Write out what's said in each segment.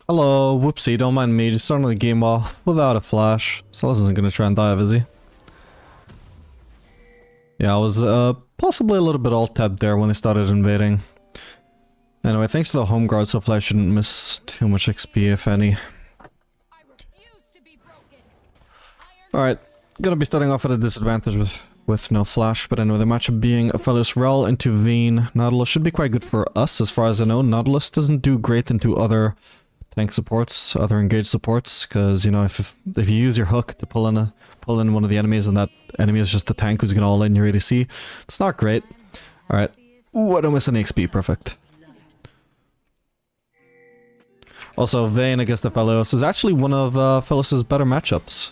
Hello, whoopsie, don't mind me, just starting the game off without a flash. Silas isn't gonna try and dive, is he? Yeah, I was possibly a little bit alt-tabbed there when they started invading. Anyway, thanks to the home guard, so I shouldn't miss too much XP, if any. Alright, gonna be starting off at a disadvantage with no flash, but anyway, the matchup being Aphelios Rel into Vayne. Nautilus should be quite good for us, as far as I know. Nautilus doesn't do great into other tank supports, other engaged supports, because, you know, if you use your hook to pull in one of the enemies and that enemy is just the tank who's gonna all in your ADC, it's not great. Alright. Ooh, I don't miss any XP, perfect. Also, Vayne against Aphelios is actually one of Aphelios' better matchups.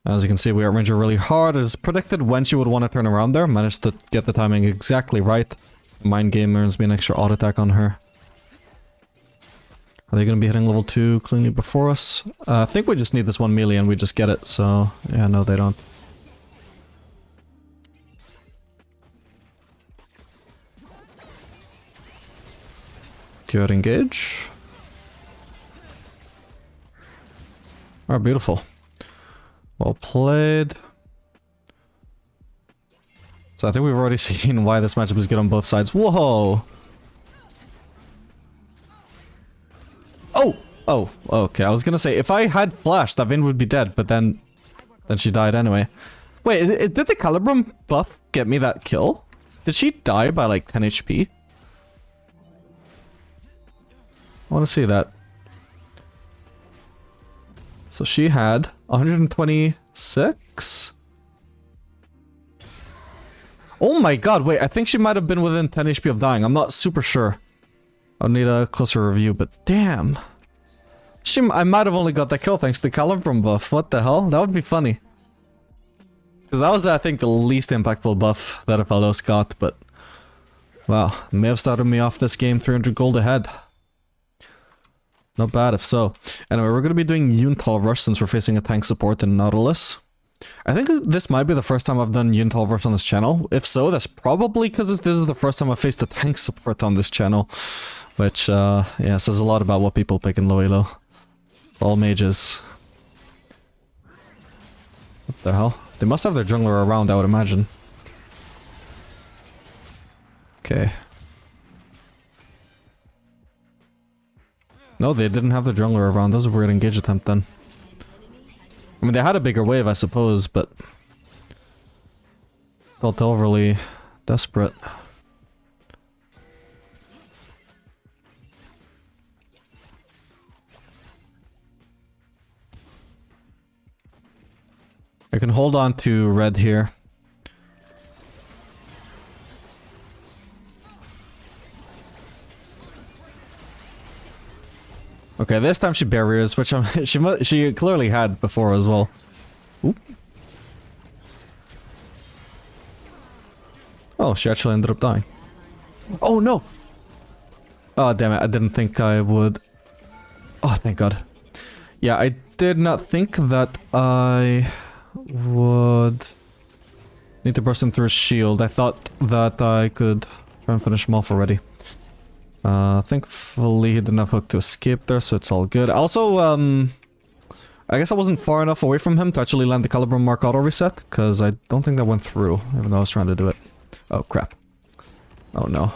As you can see, we outrange her really hard. As predicted when she would want to turn around there. Managed to get the timing exactly right. Mind game earns me an extra auto attack on her. Are they going to be hitting level 2 cleanly before us? I think we just need this one melee and we just get it, so... Yeah, no, they don't. Good engage. Oh, beautiful. Well played. So I think we've already seen why this matchup is good on both sides. Whoa! Oh! Oh, okay. I was gonna say, if I had flash, that Vayne would be dead, but then she died anyway. Wait, did the Calibrum buff get me that kill? Did she die by like 10 HP? I want to see that. So she had 126? Oh my god, wait, I think she might have been within 10 HP of dying. I'm not super sure. I'll need a closer review, but damn. I might have only got that kill thanks to the Calibrum buff. What the hell? That would be funny. Because that was, I think, the least impactful buff that Aphelios got, but... Wow, may have started me off this game 300 gold ahead. Not bad if so. Anyway, we're going to be doing Untal Rush since we're facing a tank support in Nautilus. I think this might be the first time I've done Untal Rush on this channel. If so, that's probably because this is the first time I've faced a tank support on this channel. Which, yeah, says a lot about what people pick in low elo. All mages. What the hell? They must have their jungler around, I would imagine. Okay. No, they didn't have their jungler around. That was a weird engage attempt then. I mean, they had a bigger wave, I suppose, but... felt overly desperate. I can hold on to red here. Okay, this time she barriers, which she clearly had before as well. Oop. Oh, she actually ended up dying. Oh no! Oh damn it, I didn't think I would... Oh, thank god. Yeah, I did not think that I would need to burst him through his shield. I thought that I could try and finish him off already. Thankfully he didn't have hook to escape there, so it's all good. Also, I guess I wasn't far enough away from him to actually land the Calibrum Mark auto reset, because I don't think that went through, even though I was trying to do it. Oh, crap. Oh, no.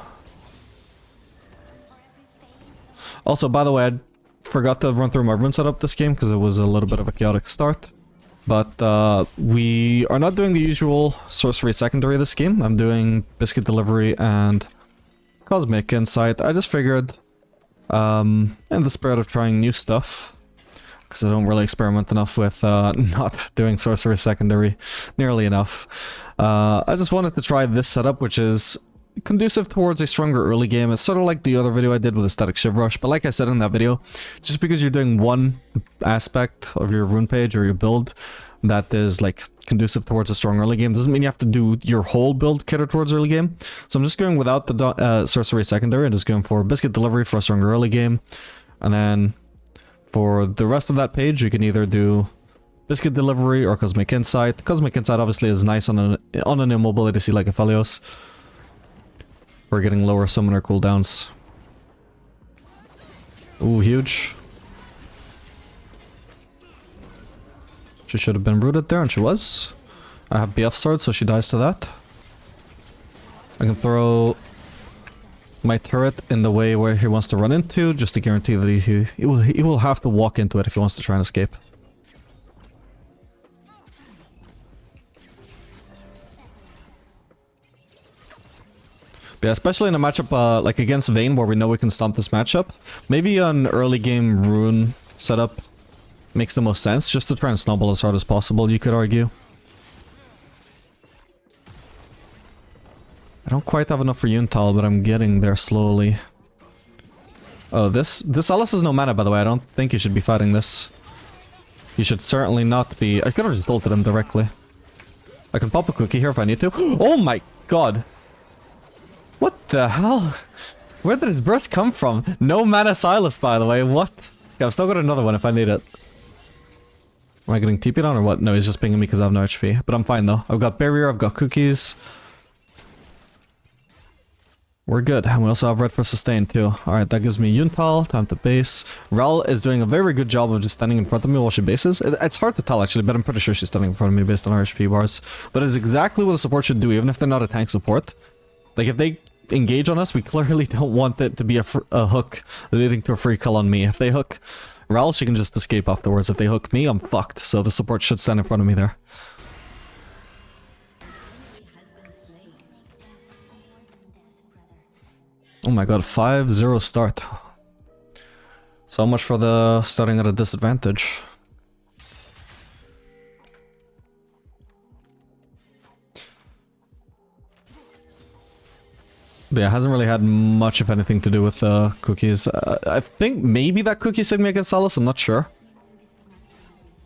Also, by the way, I forgot to run through my rune setup this game, because it was a little bit of a chaotic start. But, we are not doing the usual sorcery secondary this game. I'm doing Biscuit Delivery and... Cosmic Insight. I just figured, in the spirit of trying new stuff, because I don't really experiment enough with not doing Sorcery Secondary nearly enough, I just wanted to try this setup, which is conducive towards a stronger early game. It's sort of like the other video I did with Aesthetic Shiv Rush, but like I said in that video, just because you're doing one aspect of your rune page or your build that is like conducive towards a strong early game doesn't mean you have to do your whole build catered towards early game. So I'm just going without the sorcery secondary and just going for Biscuit Delivery for a stronger early game. And then for the rest of that page, you can either do Biscuit Delivery or Cosmic Insight. Cosmic Insight obviously is nice on an immobile ADC like Aphelios. We're getting lower summoner cooldowns. Ooh, huge. She should have been rooted there, and she was. I have BF sword, so she dies to that. I can throw my turret in the way where he wants to run into, just to guarantee that he will have to walk into it if he wants to try and escape. But yeah, especially in a matchup like against Vayne, where we know we can stomp this matchup, maybe an early game rune setup makes the most sense, just to try and snowball as hard as possible, you could argue. I don't quite have enough for Yuntal, but I'm getting there slowly. Oh, this Alice has no mana, by the way. I don't think you should be fighting this. You should certainly not be... I could have just ulted him directly. I can pop a cookie here if I need to. Oh my god! What the hell? Where did his burst come from? No mana Silas, by the way. What? Okay, I've still got another one if I need it. Am I getting TP'd on or what? No, he's just pinging me because I have no HP. But I'm fine though. I've got barrier, I've got cookies. We're good. And we also have red for sustain too. Alright, that gives me Yuntal. Time to base. Rel is doing a very good job of just standing in front of me while she bases. It's hard to tell actually, but I'm pretty sure she's standing in front of me based on her HP bars. But it's exactly what a support should do, even if they're not a tank support. Like if they engage on us, we clearly don't want it to be a hook leading to a free kill on me. If they hook Rel, she can just escape afterwards. If they hook me, I'm fucked. So the support should stand in front of me there. Oh my god, 5-0 start. So much for the starting at a disadvantage. But yeah, it hasn't really had much, if anything, to do with cookies. I think maybe that cookie saved me against Alice, I'm not sure.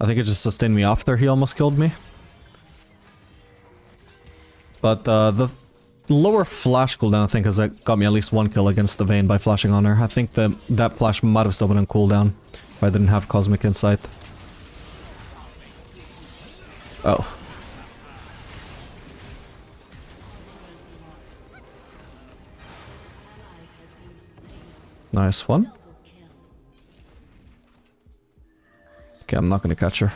I think it just sustained me after he almost killed me. But the lower flash cooldown, I think, has got me at least one kill against the Vayne by flashing on her. I think that flash might have still been on cooldown if I didn't have Cosmic Insight. Oh. Nice one. Okay, I'm not gonna catch her.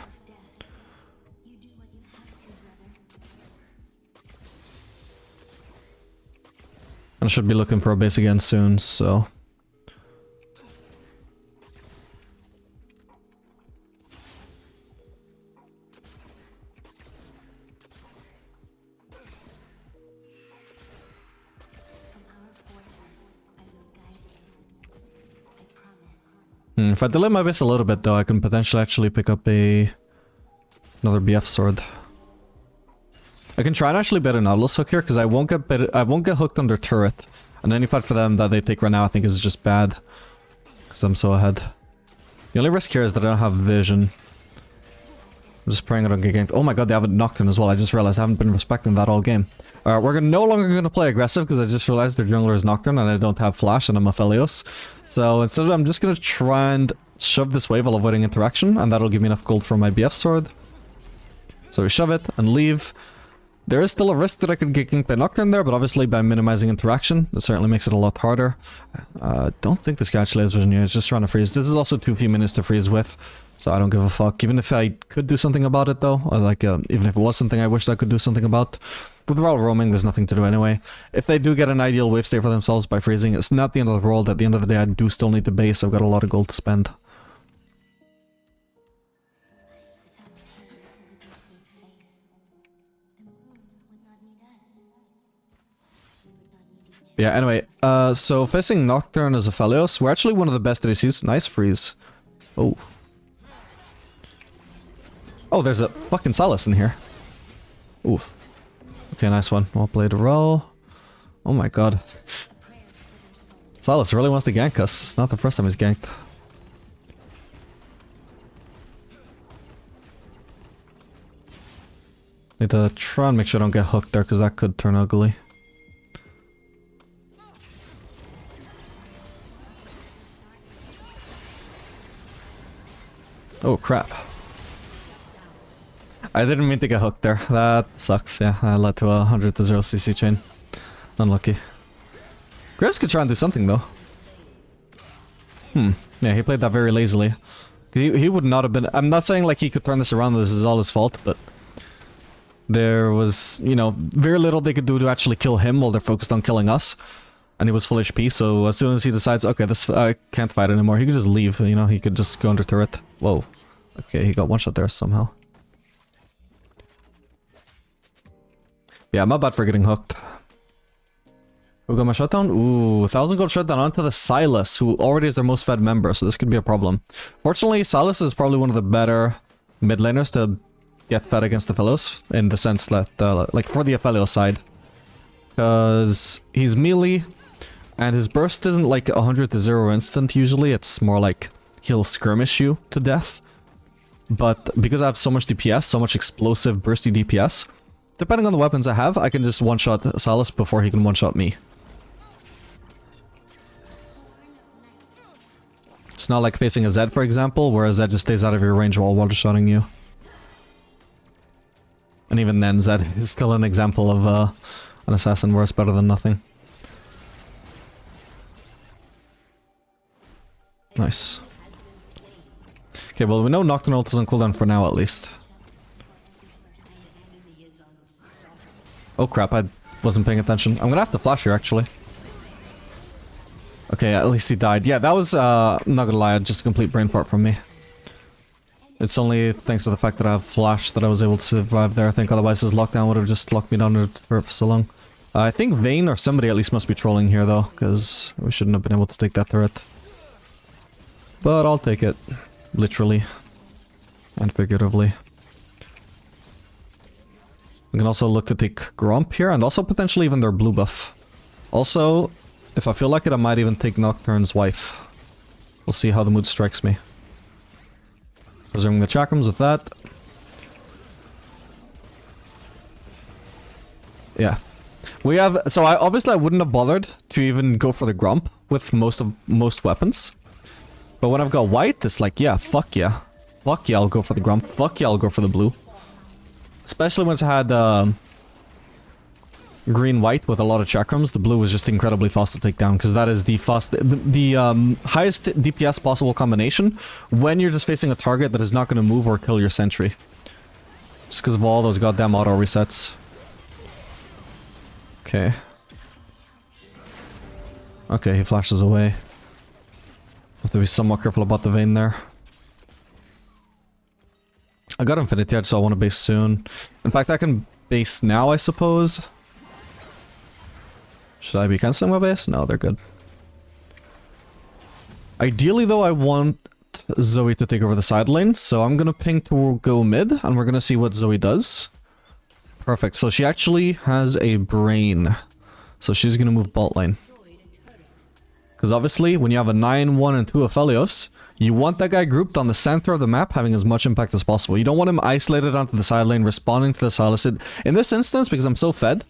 I should be looking for a base again soon, so... if I delay my base a little bit though, I can potentially actually pick up another BF sword. I can try and actually bait a Nautilus hook here, because I won't get hooked under turret. And any fight for them that they take right now I think is just bad. Because I'm so ahead. The only risk here is that I don't have vision. I'm just praying I don't get ganked. Oh my god, they have a Nocturne as well. I just realized I haven't been respecting that all game. Alright, we're no longer going to play aggressive because I just realized their jungler is Nocturne and I don't have flash and I'm Aphelios. So instead I'm just going to try and shove this wave while avoiding interaction, and that'll give me enough gold for my BF sword. So we shove it and leave. There is still a risk that I could get ganked by Nocturne there, but obviously by minimizing interaction, it certainly makes it a lot harder. Don't think this guy actually has vision here, he's just trying to freeze. This is also 2 few minutes to freeze with, so I don't give a fuck. Even if I could do something about it though, or like, even if it was something I wished I could do something about, with Raw roaming, there's nothing to do anyway. If they do get an ideal wave state for themselves by freezing, it's not the end of the world. At the end of the day, I do still need to base, I've got a lot of gold to spend. Yeah, anyway, so facing Nocturne as Aphelios, we're actually one of the best ADCs. Nice freeze. Oh. Oh, there's a fucking Silas in here. Oof. Okay, nice one. Well played, Rel. Oh my god. Silas really wants to gank us. It's not the first time he's ganked. Need to try and make sure I don't get hooked there, because that could turn ugly. Oh crap. I didn't mean to get hooked there. That sucks, yeah. That led to a 100 to 0 CC chain. Unlucky. Graves could try and do something though. Yeah, he played that very lazily. He would not have been... I'm not saying like he could turn this around, this is all his fault, but... There was, you know, very little they could do to actually kill him while they're focused on killing us. And he was full HP, so as soon as he decides, okay, this I can't fight anymore, he could just leave, you know, he could just go under turret. Whoa. Okay, he got one shot there somehow. Yeah, my bad for getting hooked. Who got my shutdown? Ooh, 1,000 gold shutdown onto the Silas, who already is their most fed member, so this could be a problem. Fortunately, Silas is probably one of the better mid laners to get fed against the Aphelios, in the sense that, like, for the Aphelios side. Because he's melee, and his burst isn't like 100 to 0 instant usually, it's more like he'll skirmish you to death. But because I have so much DPS, so much explosive bursty DPS, depending on the weapons I have, I can just one-shot Silas before he can one-shot me. It's not like facing a Zed, for example, where a Zed just stays out of your range while one-shotting you. And even then, Zed is still an example of an assassin where it's better than nothing. Nice. Okay, well, we know Nocturnal is on cooldown for now, at least. Oh crap, I wasn't paying attention. I'm gonna have to flash here, actually. Okay, at least he died. Yeah, that was, not gonna lie, just a complete brain fart from me. It's only thanks to the fact that I have flash that I was able to survive there. I think otherwise his lockdown would have just locked me down for so long. I think Vayne or somebody at least must be trolling here, though, because we shouldn't have been able to take that turret. But I'll take it. Literally. And figuratively. We can also look to take Gromp here, and also potentially even their blue buff. Also, if I feel like it, I might even take Nocturne's wife. We'll see how the mood strikes me. Preserving the chakrams with that. Yeah. We have... So I obviously I wouldn't have bothered to even go for the Gromp with most weapons. But when I've got white, it's like, yeah, fuck yeah. Fuck yeah, I'll go for the Gromp. Fuck yeah, I'll go for the blue. Especially once I had green-white with a lot of chakrams, the blue was just incredibly fast to take down, because that is the highest DPS possible combination when you're just facing a target that is not going to move or kill your sentry. Just because of all those goddamn auto resets. Okay. Okay, he flashes away. Have to be somewhat careful about the Vayne there. I got Infinity Edge, so I want to base soon. In fact, I can base now, I suppose. Should I be cancelling my base? No, they're good. Ideally, though, I want Zoe to take over the side lane, so I'm gonna ping to go mid, and we're gonna see what Zoe does. Perfect, so she actually has a brain. So she's gonna move bot lane. Because obviously, when you have a 9, 1, and 2 Aphelios, you want that guy grouped on the center of the map, having as much impact as possible. You don't want him isolated onto the side lane, responding to the Silas. In this instance, because I'm so fed,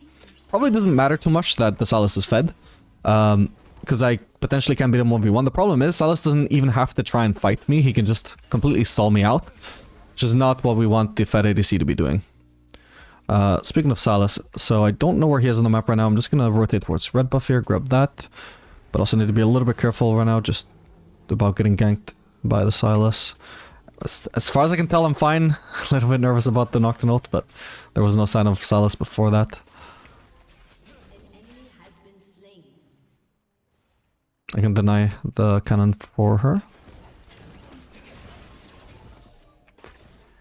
probably doesn't matter too much that the Silas is fed. Because I potentially can beat him 1v1. The problem is, Silas doesn't even have to try and fight me. He can just completely stall me out. Which is not what we want the fed ADC to be doing. Speaking of Silas, so I don't know where he is on the map right now. I'm just going to rotate towards red buff here, grab that. But also need to be a little bit careful right now, just about getting ganked by the Silas. As far as I can tell, I'm fine. A little bit nervous about the Nocturne, but there was no sign of Silas before that. I can deny the cannon for her.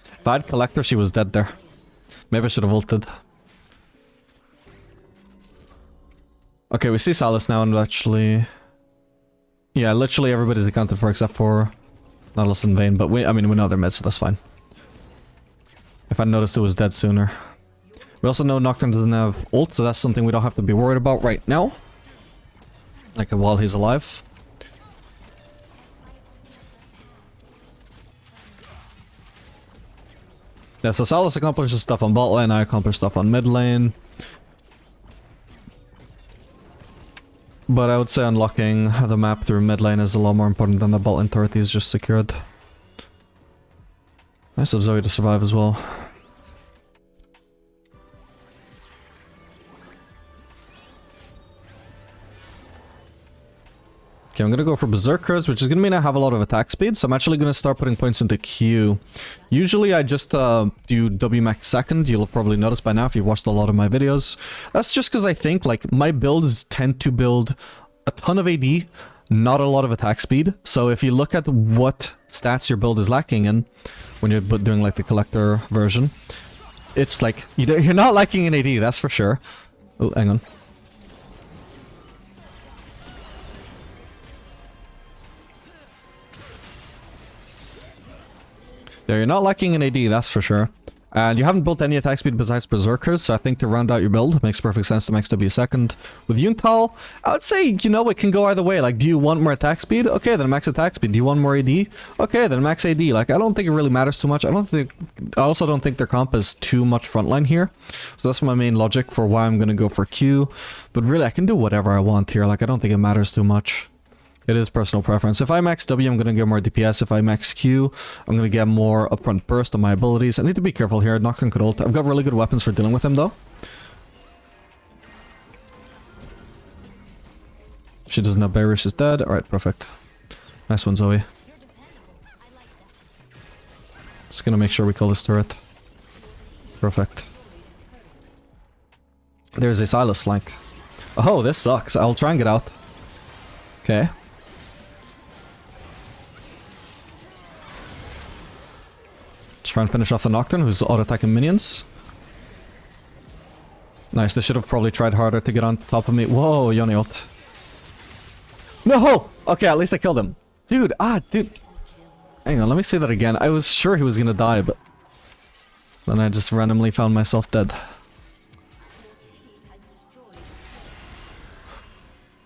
If I had Collector, she was dead there. Maybe I should have ulted. Okay, we see Silas now, and actually... Yeah, literally everybody's accounted for except for Nautilus and Vayne, but I mean, we know they're mid, so that's fine. If I noticed it was dead sooner. We also know Nocturne doesn't have ult, so that's something we don't have to be worried about right now. Like, while he's alive. Yeah, so Silas accomplishes stuff on bot lane, I accomplish stuff on mid lane. But I would say unlocking the map through mid lane is a lot more important than the bot lane turret he's just secured. Nice of Zoe to survive as well. Okay, I'm gonna go for Berserkers, which is gonna mean I have a lot of attack speed, so I'm actually gonna start putting points into Q. Usually I just do W max second. You'll probably notice by now if you've watched a lot of my videos. That's just because I think, like, my builds tend to build a ton of AD, not a lot of attack speed. So if you look at what stats your build is lacking in, when you're doing, like, the collector version, it's like, you're not lacking in AD, that's for sure. Oh, hang on. Yeah, you're not lacking in AD, that's for sure. And you haven't built any attack speed besides Berserkers, so I think to round out your build, makes perfect sense to max W second. With Yuntal, I would say, you know, it can go either way. Like, do you want more attack speed? Okay, then max attack speed. Do you want more AD? Okay, then max AD. Like, I don't think it really matters too much. I also don't think their comp is too much frontline here. So that's my main logic for why I'm gonna go for Q. But really, I can do whatever I want here. Like, I don't think it matters too much. It is personal preference. If I max W, I'm going to get more DPS. If I max Q, I'm going to get more upfront burst on my abilities. I need to be careful here. Nocturne could ult. I've got really good weapons for dealing with him, though. She doesn't have barrier. She's dead. Alright, perfect. Nice one, Zoe. Just going to make sure we kill this turret. Perfect. There's a Silas flank. Oh, this sucks. I'll try and get out. Okay. Try and finish off the Nocturne, who's auto-attacking minions. Nice, they should have probably tried harder to get on top of me. Whoa, Yone ult. No! Okay, at least I killed him. Dude, dude. Hang on, let me say that again. I was sure he was gonna die, but... then I just randomly found myself dead.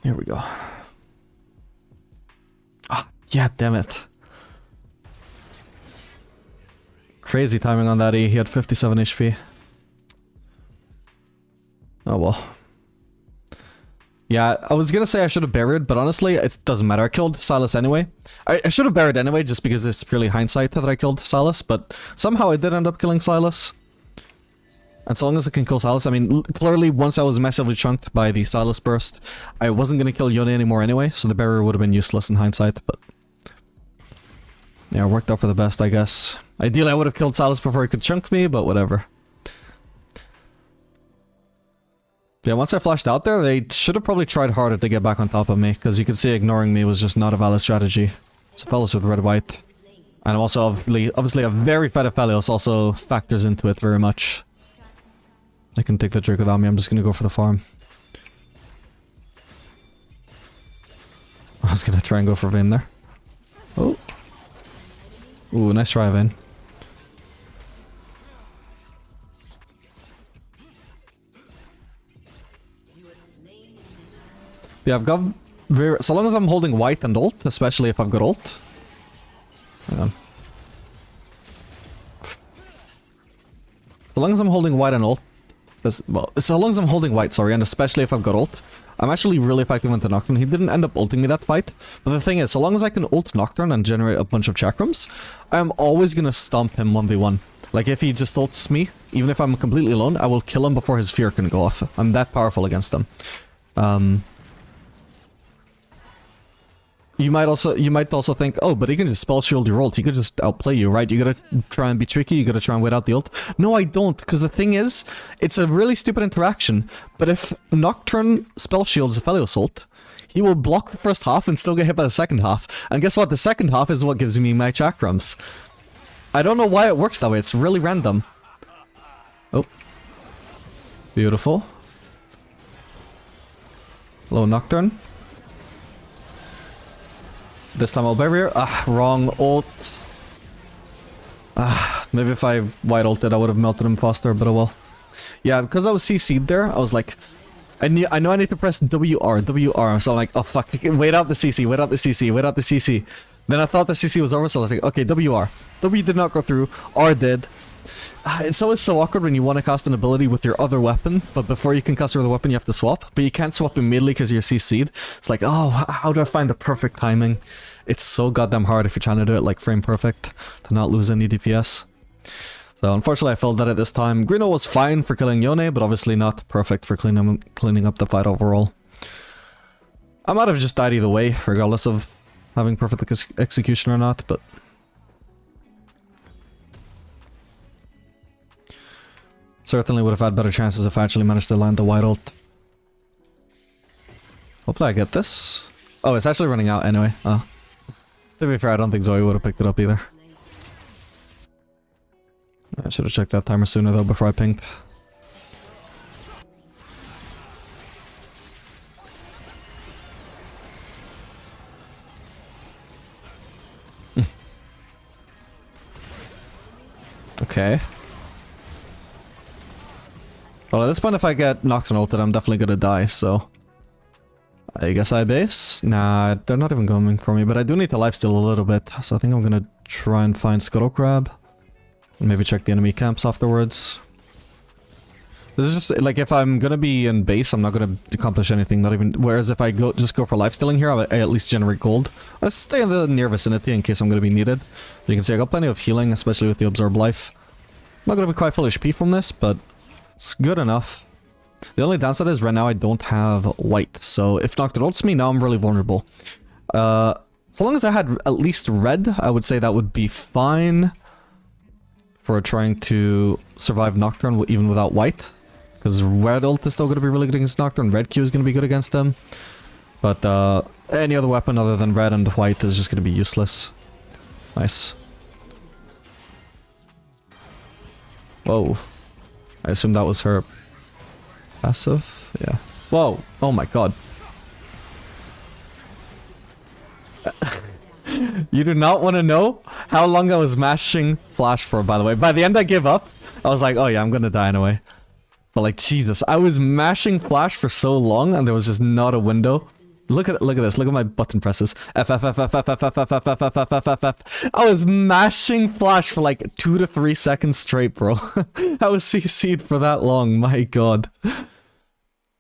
Here we go. Yeah, damn it. Crazy timing on that E. He had 57 HP. Oh well. Yeah, I was gonna say I should have buried, but honestly, it doesn't matter. I killed Silas anyway. I should have buried anyway, just because it's purely hindsight that I killed Silas, but somehow I did end up killing Silas. And so long as I can kill Silas, I mean, clearly once I was massively chunked by the Silas burst, I wasn't gonna kill Yone anymore anyway, so the barrier would have been useless in hindsight, but... yeah, it worked out for the best, I guess. Ideally, I would have killed Silas before he could chunk me, but whatever. Yeah, once I flashed out there, they should have probably tried harder to get back on top of me, because you can see ignoring me was just not a valid strategy. So Aphelios with red-white. And also, obviously, a very fat Aphelios also factors into it very much. I can take the Drake without me, I'm just gonna go for the farm. I was gonna try and go for Vayne there. Oh. Ooh, nice try, Vayne. Yeah, I've got so long as I'm holding white and ult, especially if I've got ult. Hang on. So long as I'm holding white and ult, well, so long as I'm holding white, sorry, and especially if I've got ult, I'm actually really effective into Nocturne. He didn't end up ulting me that fight, but the thing is, so long as I can ult Nocturne and generate a bunch of chakrams, I'm always gonna stomp him 1v1. Like, if he just ults me, even if I'm completely alone, I will kill him before his fear can go off. I'm that powerful against him. You might also think, oh, but he can just spell shield your ult. He could just outplay you, right? You gotta try and be tricky. You gotta try and wait out the ult. No, I don't, because the thing is, it's a really stupid interaction. But if Nocturne spell shields Aphelios ult, he will block the first half and still get hit by the second half. And guess what? The second half is what gives me my chakrams. I don't know why it works that way. It's really random. Oh. Beautiful. Hello, Nocturne. This time I'll barrier. Wrong ult. Maybe if I white ulted I would have melted him faster, but oh well. Yeah, because I was CC'd there, I was like... I know I need to press WR, so I'm like, oh fuck, wait out the CC, wait out the CC, wait out the CC. Then I thought the CC was over, so I was like, okay, WR. W did not go through, R did. It's always so awkward when you want to cast an ability with your other weapon, but before you can cast your other weapon you have to swap, but you can't swap immediately because you're CC'd. It's like, oh, how do I find the perfect timing? It's so goddamn hard if you're trying to do it like frame perfect, to not lose any DPS. So unfortunately I failed at it this time. Greeno was fine for killing Yone, but obviously not perfect for cleaning up the fight overall. I might have just died either way, regardless of having perfect execution or not, but... certainly would have had better chances if I actually managed to land the white ult. Hopefully I get this. Oh, it's actually running out anyway. Oh. To be fair, I don't think Zoe would have picked it up either. I should have checked that timer sooner though before I pinged. Okay. Well, at this point, if I get knocked and ulted, I'm definitely gonna die, so... I guess I base? Nah, they're not even coming for me, but I do need to lifesteal a little bit, so I think I'm gonna try and find Scuttle Crab. And maybe check the enemy camps afterwards. This is just, like, if I'm gonna be in base, I'm not gonna accomplish anything, not even... Whereas if I just go for lifestealing here, I at least generate gold. Let's stay in the near vicinity in case I'm gonna be needed. You can see I got plenty of healing, especially with the Absorb Life. I'm not gonna be quite full HP from this, but... it's good enough. The only downside is right now I don't have white, so if knocked ults me, now I'm really vulnerable. So long as I had at least red, I would say that would be fine for trying to survive Nocturne even without white. Because red ult is still going to be really good against Nocturne, red Q is going to be good against him. But any other weapon other than red and white is just going to be useless. Nice. Whoa. I assume that was her passive? Yeah. Whoa! Oh my god. You do not want to know how long I was mashing flash for, by the way. By the end I gave up. I was like, oh yeah, I'm gonna die anyway. But like, Jesus, I was mashing flash for so long and there was just not a window. Look at this, look at my button presses. F. I was mashing flash for like 2 to 3 seconds straight, bro. I was CC'd for that long, my god.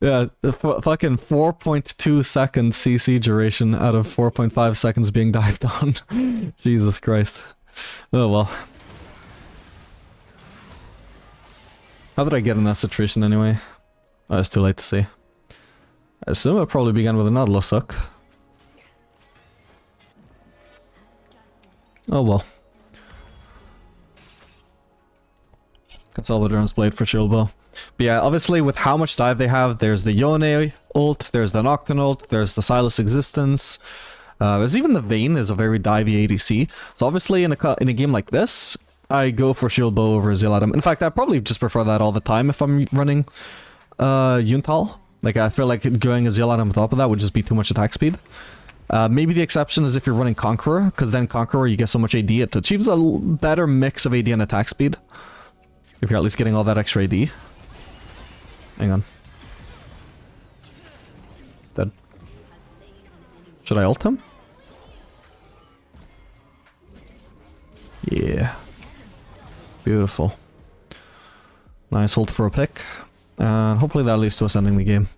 Yeah, fucking 4.2 seconds CC duration out of 4.5 seconds being dived on. Jesus Christ. Oh well. How did I get in that situation anyway? Oh, it's too late to see. I assume it probably began with a Nautilus hook. Oh well. That's all the drones played for Shieldbow. But yeah, obviously with how much dive they have, there's the Yone ult, there's the Nocturne ult, there's the Silas Existence. There's even the Vayne is a very divey ADC. So obviously in a game like this, I go for Shieldbow over Zeal Atom. In fact, I probably just prefer that all the time if I'm running Yuntal. Like, I feel like going a Zeal Atom on top of that would just be too much attack speed. Maybe the exception is if you're running Conqueror, because then Conqueror you get so much AD, it achieves a better mix of AD and attack speed. If you're at least getting all that extra AD. Hang on. Dead. Should I ult him? Yeah. Beautiful. Nice ult for a pick. And hopefully that leads to us ending the game.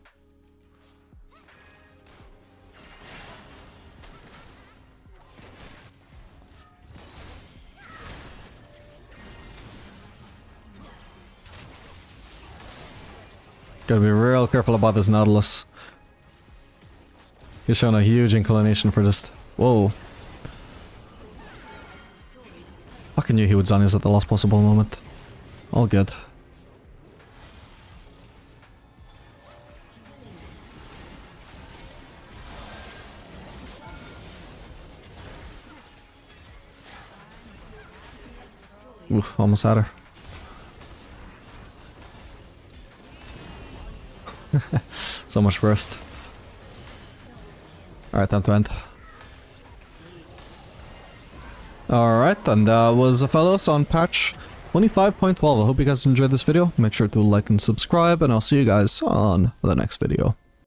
Gotta be real careful about this Nautilus. He's showing a huge inclination for just... Whoa. Fucking knew he would Zanyas at the last possible moment. All good. Oof, almost had her. So much burst. Alright, time to end. Alright, and that was Aphelios on patch 25.12. I hope you guys enjoyed this video. Make sure to like and subscribe, and I'll see you guys on the next video.